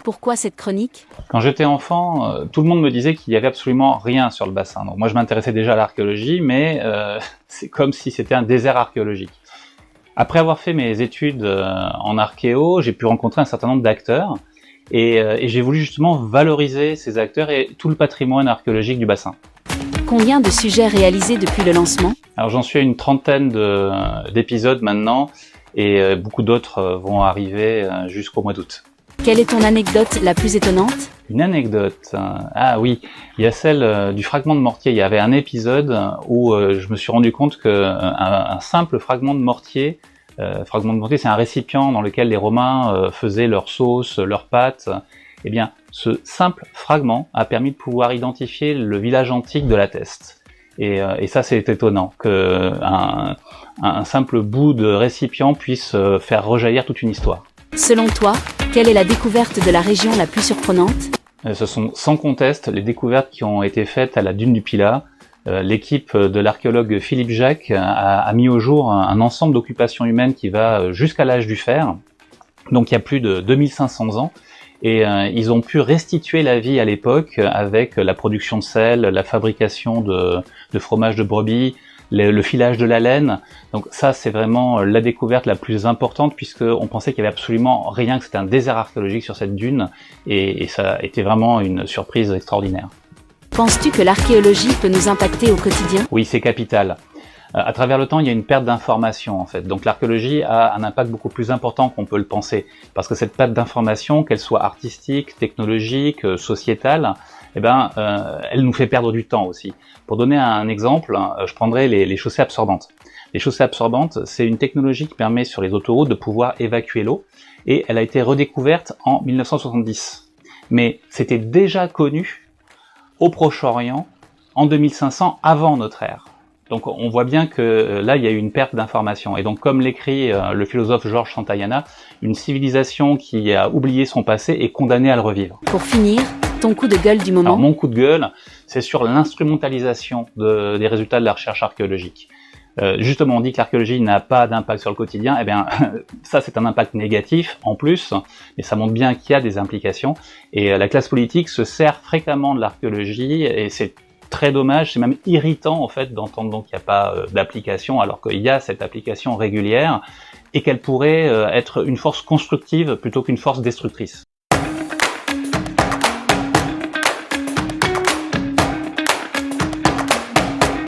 Pourquoi cette chronique? Quand j'étais enfant, tout le monde me disait qu'il y avait absolument rien sur le bassin. Donc moi je m'intéressais déjà à l'archéologie, mais c'est comme si c'était un désert archéologique. Après avoir fait mes études en archéo, j'ai pu rencontrer un certain nombre d'acteurs et j'ai voulu justement valoriser ces acteurs et tout le patrimoine archéologique du bassin. Combien de sujets réalisés depuis le lancement? Alors j'en suis à une trentaine d'épisodes maintenant et beaucoup d'autres vont arriver jusqu'au mois d'août. Quelle est ton anecdote la plus étonnante? Une anecdote, ah oui, il y a celle du fragment de mortier. Il y avait un épisode où je me suis rendu compte que un simple fragment de mortier, c'est un récipient dans lequel les Romains faisaient leur sauce, leurs pâtes. Eh bien, ce simple fragment a permis de pouvoir identifier le village antique de La Teste. Et ça, c'est étonnant que un simple bout de récipient puisse faire rejaillir toute une histoire. Selon toi, quelle est la découverte de la région la plus surprenante? Ce sont sans conteste les découvertes qui ont été faites à la dune du Pilat. L'équipe de l'archéologue Philippe Jacques a mis au jour un ensemble d'occupations humaines qui va jusqu'à l'âge du fer, donc il y a plus de 2500 ans, et ils ont pu restituer la vie à l'époque avec la production de sel, la fabrication de fromage de brebis, le filage de la laine. Donc ça, c'est vraiment la découverte la plus importante puisqu'on pensait qu'il y avait absolument rien, que c'était un désert archéologique sur cette dune et ça a été vraiment une surprise extraordinaire. Penses-tu que l'archéologie peut nous impacter au quotidien? Oui, c'est capital. À travers le temps, il y a une perte d'information en fait. Donc l'archéologie a un impact beaucoup plus important qu'on peut le penser parce que cette perte d'information, qu'elle soit artistique, technologique, sociétale, elle nous fait perdre du temps aussi. Pour donner un exemple, je prendrai les chaussées absorbantes. Les chaussées absorbantes, c'est une technologie qui permet sur les autoroutes de pouvoir évacuer l'eau et elle a été redécouverte en 1970. Mais c'était déjà connu au Proche-Orient en 2500 avant notre ère. Donc on voit bien que là il y a eu une perte d'information. Et donc comme l'écrit le philosophe Georges Santayana, une civilisation qui a oublié son passé est condamnée à le revivre. Pour finir, ton coup de gueule du moment? Alors mon coup de gueule, c'est sur l'instrumentalisation des résultats de la recherche archéologique. Justement, on dit que l'archéologie n'a pas d'impact sur le quotidien. Eh bien, ça c'est un impact négatif en plus, mais ça montre bien qu'il y a des implications. Et la classe politique se sert fréquemment de l'archéologie et c'est très dommage, c'est même irritant en fait d'entendre donc qu'il n'y a pas d'application alors qu'il y a cette application régulière et qu'elle pourrait être une force constructive plutôt qu'une force destructrice.